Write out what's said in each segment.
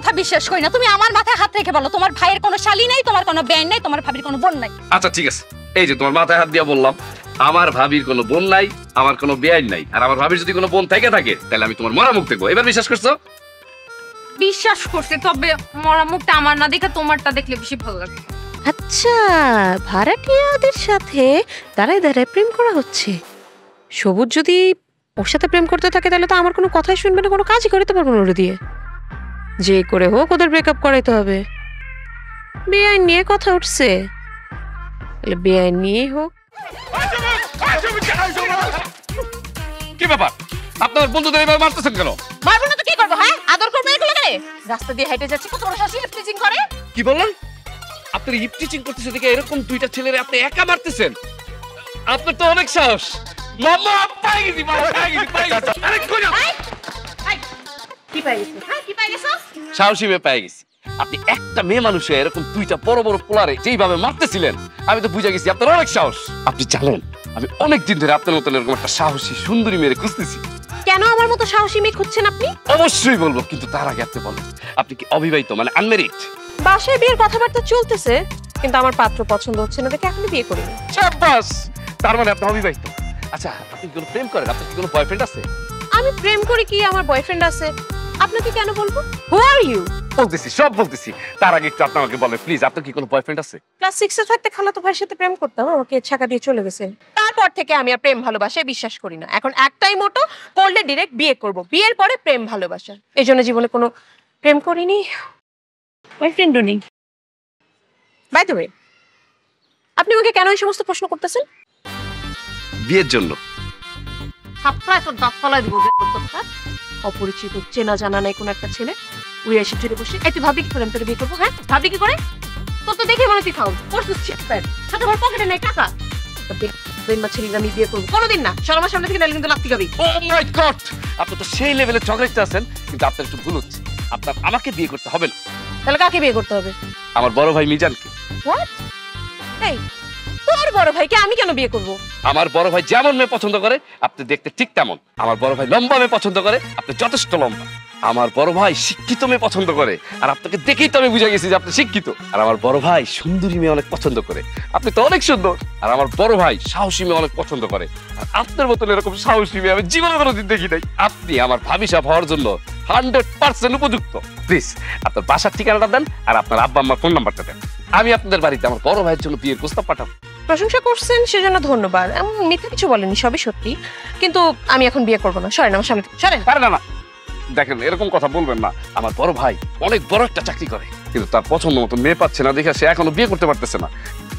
কথা বিশ্বাস করি না। তুমি আমার মাথায় হাত রেখে বলো, তোমার ভাইয়ের কোনো শালি নাই, তোমার কোনো বেয়াই নাই, তোমার ভাবির কোনো বোন নাই। আচ্ছা ঠিক আছে, এই যে তোমার মাথায় হাত দিয়া বললাম আমার ভাবির কোনো বোন নাই, আমার কোনো বেয়াই নাই, আর আমার ভাবির যদি কোনো বোন থেকে থাকে তাহলে আমি তোমার মরা মুখ দেখবো। এবার বিশ্বাস করছো? বিশ্বাস করছি, তবে মরা মুখটা আমার না দেখে তোমারটা দেখলে বেশি ভালো লাগে। আচ্ছা, ভাড়াটিয়াদের সাথে দাঁড়ায় দাঁড়ায় প্রেম করা হচ্ছে। সবুজ যদি ওর সাথে প্রেম করতে থাকে তাহলে তো আমার কোনো কথাই শুনবে না, কোনো কাজই করতে পারবো না ওর দিয়ে। যে করে হোক ওদের ব্রেকআপ করাইতে হবে। বেআইন নিয়ে কথা উঠছে, তাহলে বেআইন নিয়েই হোক। কি ব্যাপার, আপনার বন্ধুদের এবার মারতেছেন কেন? মারবো না তো কি করবো? হ্যাঁ, আদর করবো এগুলো করে? রাস্তা দিয়ে হাইটে যাচ্ছি, কত বড় শাসি টিচিং করে। কি বললেন? আপনার হিপ টিচিং করতেছে দেখে এরকম দুইটা ছেলেরে আপনি একা মারতেছেন? আপনার তো অনেক সাহস। মামা পাই গেছি, মামা পাই গেছি, পাই গেছি। আরে কই না? কি পাই গেছিস? হ্যাঁ, কি পাই গেছিস? সাহসী মেয়ে পেয়ে গেছি। আপনি একটা মেয়ে মানুষে এরকম দুইটা বড় বড় পোলারে যেইভাবে মারতেছিলেন, আমি তো বুঝে গেছি আপনার অনেক সাহস। আপনি জানেন আমি অনেক দিন ধরে আপনার মতন এরকম একটা সাহসী সুন্দরী মেয়ে খুঁজতেছি। কেন আমার মতো সাহসী মেয়ে খুঁজছেন আপনি? অবশ্যই বলবো, কিন্তু তার আগে আপনি বলেন আপনি কি অবিবাহিত, মানে আনমেরিড? বাসায় বিয়ের কথাবার্তা চলতেছে, কিন্তু আমার পাত্র পছন্দ হচ্ছে না দেখে এখনো বিয়ে করিনি। শাবাশ, তার মানে আপনি অবিবাহিত। আচ্ছা, আপনি কি কোনো প্রেম করেন? আপনার কি কোনো বয়ফ্রেন্ড আছে? আমি প্রেম করি কি আমার বয়ফ্রেন্ড আছে? আপনাকে কেন বলবো? হু আর ইউ? বলতেছি, সব বলতেছি। তার আগে একটু আপনি আমাকে বলেন প্লিজ, আপনার কি কোনো বয়ফ্রেন্ড আছে? ক্লাস 6 এ থাকতে খালাতো ভাইয়ের সাথে প্রেম করতাম, আমাকে ছাকা দিয়ে চলে গেছে। তারপর থেকে আমি আর প্রেম ভালোবাসায় বিশ্বাস করি না। এখন একটাই মোটো, করলে ডিরেক্ট বিয়ে করব, বিয়ের পরে প্রেম ভালোবাসা। এই জন্য জীবনে কোনো প্রেম করিনি, বয়ফ্রেন্ডও নেই। বাই দ্য ওয়ে, আপনি আমাকে কেন এই সমস্ত প্রশ্ন করতেছেন? বিয়ের জন্য। থাপ্পড়ায় তোর দাঁত ফালাই দিব। অপরিচিত, চেনা জানা নাই কোনো একটা ছেলে উড়ে এসে জুড়ে বসে, এই তুই ভাবলি কি করে আমি তোকে বিয়ে করবো? হ্যাঁ, ভাবলি কি করে? তোর তো দেখে মনে তুই খাও করছিস চিটপ্যাট, সাথে আমার পকেটে নেই টাকা। ছেলেরা আমি বিয়ে করবো কোনোদিন না, শর্মার সামনে থেকে নাহলে কিন্তু লাত্তি খাবি। ও মাই গড, আপনি তো সেই লেভেলে চকলেটটা আছেন, কিন্তু আপনার একটু ভুল হচ্ছে। আপনার আমাকে বিয়ে করতে হবে না। তাহলে কাকে বিয়ে করতে হবে? আমার বড় ভাই মিজানকে। হোয়াট? এই, তোর বড় ভাইকে আমি কেন বিয়ে করবো? আমার বড় ভাই যেমন মেয়ে পছন্দ করে আপনি দেখতে ঠিক তেমন। আমার বড় ভাই লম্বা মেয়ে পছন্দ করে, আপনি যথেষ্ট লম্বা। আমার বড় ভাই শিক্ষিত মেয়ে পছন্দ করে, আর আপনাকে দেখেই তো আমি বুঝে গেছি যে আপনি শিক্ষিত। আর আমার বড় ভাই সুন্দরী মেয়ে অনেক পছন্দ করে, আপনি তো অনেক সুন্দর। আর আমার বড় ভাই সাহসী মেয়ে অনেক পছন্দ করে, আর আপনার মতন এরকম সাহসী মেয়ে আমি জীবনে কোনোদিন দেখি নাই। আপনি আমার ভাবি সাহেব হওয়ার জন্য 100% উপযুক্ত। প্লিজ আপনার বাসার ঠিকানাটা দেন, আর আপনার আব্বা আম্মার ফোন নাম্বারটা দেন। আমি আপনাদের বাড়িতে আমার বড় ভাইয়ের জন্য বিয়ের প্রস্তাব পাঠাবো। প্রশংসা করছেন সেজন্য ধন্যবাদ, এমন মিথ্যা কিছু বলেনি, সবই সত্যি। কিন্তু আমি এখন বিয়ে করবো না, সরেন আমার সামনে থেকে, সরেন। পারে না, না দেখেন এরকম কথা বলবেন না। আমার বড় ভাই অনেক বড় একটা চাকরি করে, কিন্তু তার পছন্দ মতো মেয়ে পাচ্ছে না দেখে সে এখনো বিয়ে করতে পারতেছে না।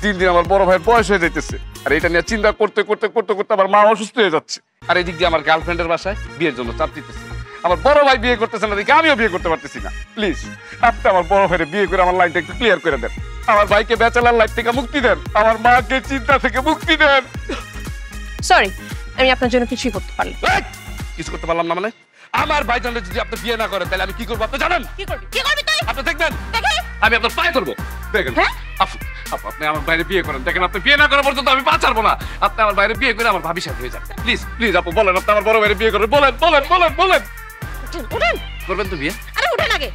দিন দিন আমার বড় ভাইয়ের বয়স হয়ে যাইতেছে, আর এটা নিয়ে চিন্তা করতে করতে করতে করতে আমার মা অসুস্থ হয়ে যাচ্ছে। আর এদিক দিয়ে আমার গার্লফ্রেন্ডের বাসায় বিয়ের জন্য চাপ দিতেছে। আমার বড় ভাই বিয়ে করতেছে না দেখে আমিও বিয়ে করতে পারতেছি না। প্লিজ আপনি আমার বড় ভাইয়ের বিয়ে করে আমার লাইনটা একটু ক্লিয়ার করে দেন। আমার ভাইকে ব্যাচেলার লাইফ থেকে মুক্তি দেন, আমার মাকে চিন্তা থেকে মুক্তি দেন। সরি, আমি আপনার জন্য কিছুই করতে পারলাম না। কিছু করতে পারলাম না মানে? আমার ভাই জানলে যদি আপনি বিয়ে না করেন তাহলে আমি কি করবো আপনি জানেন? কি করবি? কি করবি তুই? আপনি দেখবেন দেখে আমি আপনার পায়ে ধরবো। দেখেন হ্যাঁ? আপনি আমার বাইরে বিয়ে করেন, দেখেন আপনি বিয়ে না করা পর্যন্ত আমি পা ছাড়বো না। আপনি আমার বাইরে বিয়ে করে আমার ভাবি সাথে হয়ে যান। প্লিজ প্লিজ আপু বলেন, আপনি আমার বড় বাইরে বিয়ে করেন, বলেন বলেন বলেন বলেন। উঠেন। করবেন তো বিয়ে? আরে উঠেন আগে,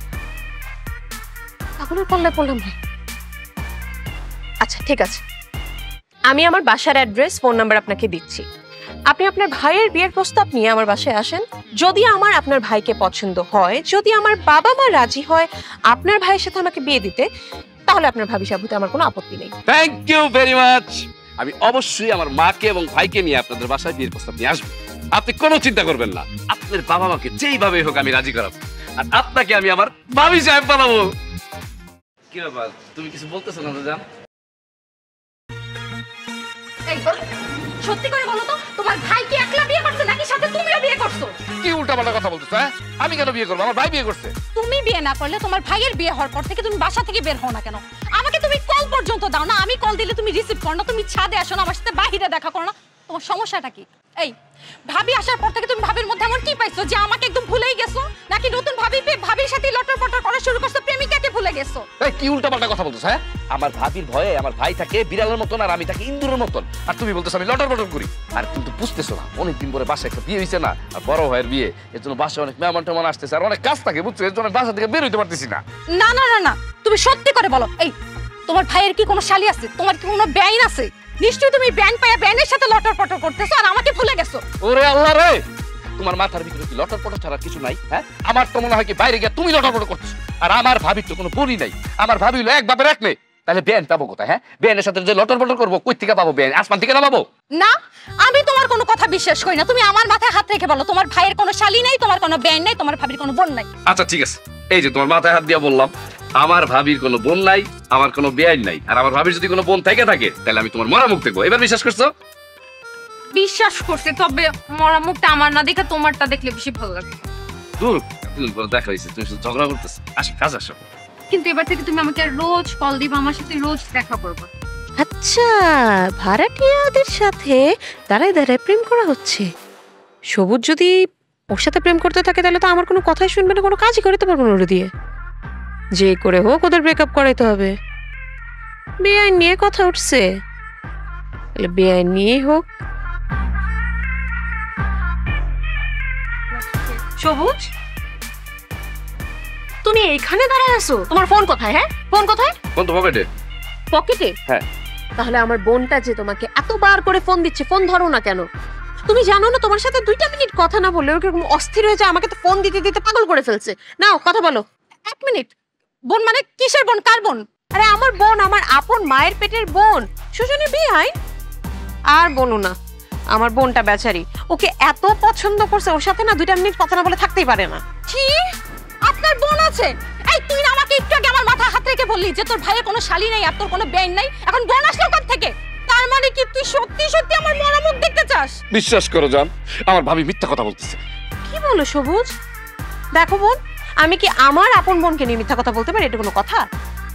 পাগলের পাল্লায় পড়লাম ভাই। আচ্ছা ঠিক আছে, আমি আমার বাসার অ্যাড্রেস, ফোন নাম্বার আপনাকে দিচ্ছি। আপনি আপনার ভাইয়ের বিয়ের প্রস্তাব নিয়ে আমার বাসায় আসেন। যদি আমার আপনার ভাইকে পছন্দ হয়, যদি আমার বাবা মা রাজি হয় আপনার ভাইয়ের সাথে আমাকে বিয়ে দিতে, তাহলে আপনার ভাবি সাবুতে আমার কোনো আপত্তি নেই। Thank you very much. আমি অবশ্যই আমার মাকে এবং ভাইকে নিয়ে আপনাদের বাসায় বিয়ের প্রস্তাব নিয়ে আসবো। আপনি কোনো চিন্তা করবেন না, আপনার বাবা মাকে যেইভাবে হোক আমি রাজি করাবো, আর আপনাকে আমি আমার ভাবি সাহেব বানাবো। কি ব্যাপার, তুমি কিছু বলতেছো না জান? সত্যি করে বলো তো, তোমার ভাই কি একলা বিয়ে করছে নাকি সাথে তুমিও বিয়ে করছো? কি উল্টাপাল্টা কথা বলতেছো? হ্যাঁ, আমি কেন বিয়ে করবো? আমার ভাই বিয়ে করছে। তুমি বিয়ে না করলে তোমার ভাইয়ের বিয়ে হওয়ার পর থেকে তুমি বাসা থেকে বের হও না কেন? আমাকে তুমি কল পর্যন্ত দাও না, আমি কল দিলে তুমি রিসিভ করো না, তুমি ছাদে আসো না, আমার সাথে বাহিরে দেখা করো না। তোমার সমস্যাটা কি? এই ভাবি আসার পর থেকে তুমি ভাবির মধ্যে এমন কি পাইছো যে আমাকে একদম ভুলেই গেছো, নাকি নতুন ভাবি পেয়ে ভাবির সাথে লটর পটর করা শুরু করছো, প্রেমিকাকে ভুলে গেছো। এই কি উল্টাপাল্টা কথা বলতেছ? হ্যাঁ, আমার ভাবির ভয়ে আমার ভাই থাকে বিড়ালের মতন আর আমি থাকি ইন্দুরের মতন, আর তুমি বলতেছ আমি লটর বটর করি। আর কিন্তু বুঝতেছো না, অনেকদিন পরে বাসায় একটা বিয়ে হয়েছে না, আর বড় ভাইয়ের বিয়ে, এর জন্য বাসায় অনেক মেহমান টেমন আসতেছে আর অনেক কাজ থাকে, বুঝছো? এর জন্য বাসা থেকে বের হইতে পারতেছি না। না না না না, তুমি সত্যি করে বলো, এই তোমার ভাইয়ের কি কোনো শালি আছে? তোমার কি কোনো বেআইন আছে? নিশ্চয়ই তুমি ব্যান পায়া ব্যানের সাথে লটর পটর করতেছো আর আমাকে ভুলে গেছো। ওরে আল্লাহ রে, তোমার মাথার ভিতরে কি লটর পটর ছাড়া কিছু নাই? হ্যাঁ, আমার তো মনে হয় কি বাইরে গিয়ে তুমি লটর পটর করতেছো। আর আমার ভাবির তো কোনো বলি নাই, আমার ভাবি হলো এক বাপের এক মেয়ে, তাহলে বেন পাবো কোথায়? হ্যাঁ, বেনের সাথে যে লটর পটর করবো, কই থেকে পাবো? বেন আসমান থেকে নামাবো? না, আমি তোমার কোনো কথা বিশ্বাস করি না। তুমি আমার মাথায় হাত রেখে বলো, তোমার ভাইয়ের কোনো শালি নাই, তোমার কোনো বেআইন নাই, তোমার ভাবির কোনো বোন নাই। আচ্ছা ঠিক আছে, এই যে তোমার মাথায় হাত দিয়ে বললাম, আমার ভাবির কোনো বোন নাই, আমার কোনো বেআইন নাই, আর আমার ভাবির যদি কোনো বোন থেকে থাকে তাহলে আমি তোমার মরা মুখ দেখবো। এবার বিশ্বাস করছো? বিশ্বাস করছে, তবে মরা মুখটা আমার না দেখে তোমারটা দেখলে বেশি ভালো লাগে। দূর, এতদিন পরে দেখা হয়েছে, তুমি শুধু ঝগড়া করতেছো। আসো, কাজ আসো। কিন্তু এবার থেকে তুমি আমাকে রোজ কল দিবা, আমার সাথে রোজ দেখা করবে। আচ্ছা, ভাড়াটিয়াদের সাথে দাঁড়ায় দাঁড়ায় প্রেম করা হচ্ছে। সবুজ যদি ওর সাথে প্রেম করতে থাকে তাহলে তো আমার কোনো কথাই শুনবে না, কোনো কাজই করতে পারবো না ওর দিয়ে। যে করে হোক ওদের ব্রেকআপ করাইতে হবে। বেআইন নিয়ে কথা উঠছে, তাহলে বেআইন নিয়েই হোক। সবুজ, তুমি এইখানে দাঁড়ায় আছো? তোমার ফোন কোথায়? হ্যাঁ, ফোন কোথায়? কোন তো পকেটে? পকেটে? হ্যাঁ। তাহলে আমার বোনটা যে তোমাকে এতবার করে ফোন দিচ্ছে, ফোন ধরো না কেন? তুমি জানো না তোমার সাথে 2টা মিনিট কথা না বললে ওরকম অস্থির হয়ে যায়, আমাকে তো ফোন দিতে দিতে পাগল করে ফেলছে। নাও কথা বলো। 1 মিনিট। বোন মানে কিসের বোন? কার বোন? আরে আমার বোন, আমার আপন মায়ের পেটের বোন, সুজনের বিয়ে হয়। আর বলো না, আমার বোনটা বেচারি, ওকে এত পছন্দ করছে, ওর সাথে না 2টা মিনিট কথা না বলে থাকতেই পারে না। কি? আপনার বোন আছে? এই তুই না আমাকে একটু আগে আমার মাথায় হাত রেখে বললি যে তোর ভাইয়ের কোনো শালি নাই আর তোর কোনো বেআইন নাই, এখন বোন আসলো কোথা থেকে? তার মানে কি তুই সত্যি সত্যি আমার মরা মুখ দেখতে চাস? বিশ্বাস করো জান, আমার ভাবি মিথ্যা কথা বলতেছে। কি বলো সবুজ? দেখো বোন, আমি কি আমার আপন বোনকে নিয়ে মিথ্যা কথা বলতে পারি? এটা কোনো কথা?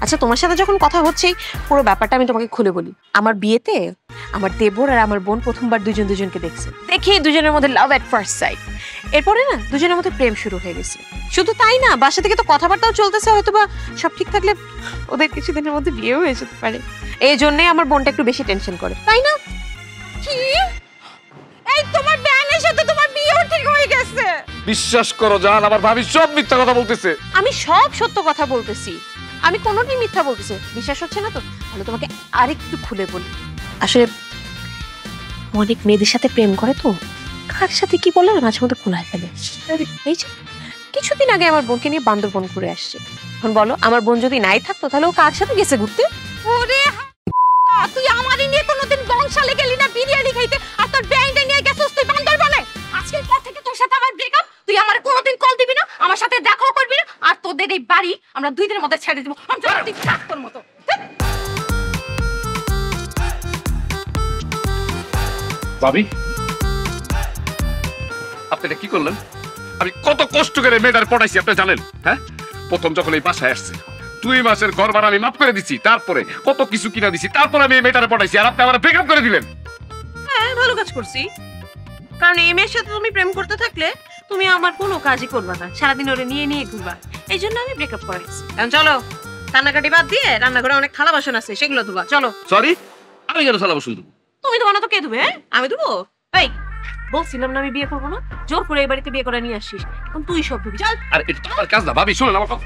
আচ্ছা, তোমার সাথে যখন কথা হচ্ছেই পুরো ব্যাপারটা আমি তোমাকে খুলে বলি। আমার বিয়েতে আমার দেবর আর আমার বোন প্রথমবার দুজন দুজনকে দেখছে, দেখি দুজনের মধ্যে লাভ এট ফার্স্ট সাইট। এরপরে না দুজনের মধ্যে প্রেম শুরু হয়ে গেছে। শুধু তাই না, বাসা থেকে তো কথাবার্তাও চলতেছে, হয়তো বা সব ঠিক থাকলে ওদের কিছুদিনের মধ্যে বিয়েও হয়ে যেতে পারে। এই জন্যই আমার বোনটা একটু বেশি টেনশন করে, তাই না? কি? এই তোমার বেআইনের সাথে তোমার বিয়েও ঠিক হয়ে গেছে? বিশ্বাস করো জান, আমার ভাবি সব মিথ্যা কথা বলতেছে। আমি সব সত্য কথা বলতেছি, আমি কোনোদিন মিথ্যা বলতেছি। বিশ্বাস হচ্ছে না তো? তাহলে তোমাকে আরেকটু খুলে বলি। আসলে অনেক মেয়েদের সাথে প্রেম করে তো, কার সাথে কি বলে না মাঝে মধ্যে খোলায় ফেলে। এই যে কিছুদিন আগে আমার বোনকে নিয়ে বান্দরবন ঘুরে আসছে। এখন বলো, আমার বোন যদি নাই থাকতো তাহলে ও কার সাথে গেছে ঘুরতে? ওরে তুই আমারই নিয়ে কোনোদিন বংশালে গেলি না বিরিয়ানি খাইতে, আর তোর বেআইনটা নিয়ে গেছিস তুই বান্দরবনে। আজকের পর থেকে তোর সাথে আমার ব্রেকআপ। তুই আমার কোনোদিন কল দিবি না, আমার সাথে দেখাও করবি না, আর তোদের এই বাড়ি আমরা 2 দিনের মধ্যে ছেড়ে দিব। আমি তুই তোর মতো। ভাবি, আপনি এটা কি করলেন? আমি কত কষ্ট করে মেয়েটার পড়াইছি আপনি জানেন? হ্যাঁ, প্রথম যখন এই বাসায় আসছে 2 মাসের ঘর ভাড়া আমি মাফ করে দিচ্ছি, তারপরে কত কিছু কিনা দিছি, তারপরে আমি এই মেয়েটারে পড়াইছি, আর আপনি আমার ব্রেকআপ করে দিলেন। হ্যাঁ, ভালো কাজ করছি, কারণ এই মেয়ের সাথে তুমি প্রেম করতে থাকলে তুমি আমার কোনো কাজই করবা না, সারাদিন ওরে নিয়ে নিয়ে ঘুরবা। এই জন্য আমি ব্রেকআপ করেছি। এখন চলো, কান্নাকাটি বাদ দিয়ে রান্নাঘরে অনেক থালা বাসন আছে, সেগুলো ধোবা। চলো। সরি, আমি কেন সালা বসুন দেবো? তুমি ধোবা না তো কে ধুবে? হ্যাঁ, আমি ধুবো? এই বলছিলাম না আমি বিয়ে করবো না, জোর করে এই বাড়িতে বিয়ে করে নিয়ে আসছিস, এখন তুই সব ধুবি। চল। আর এটা তো আমার কাজ না ভাবি, শুনুন আমার কথা।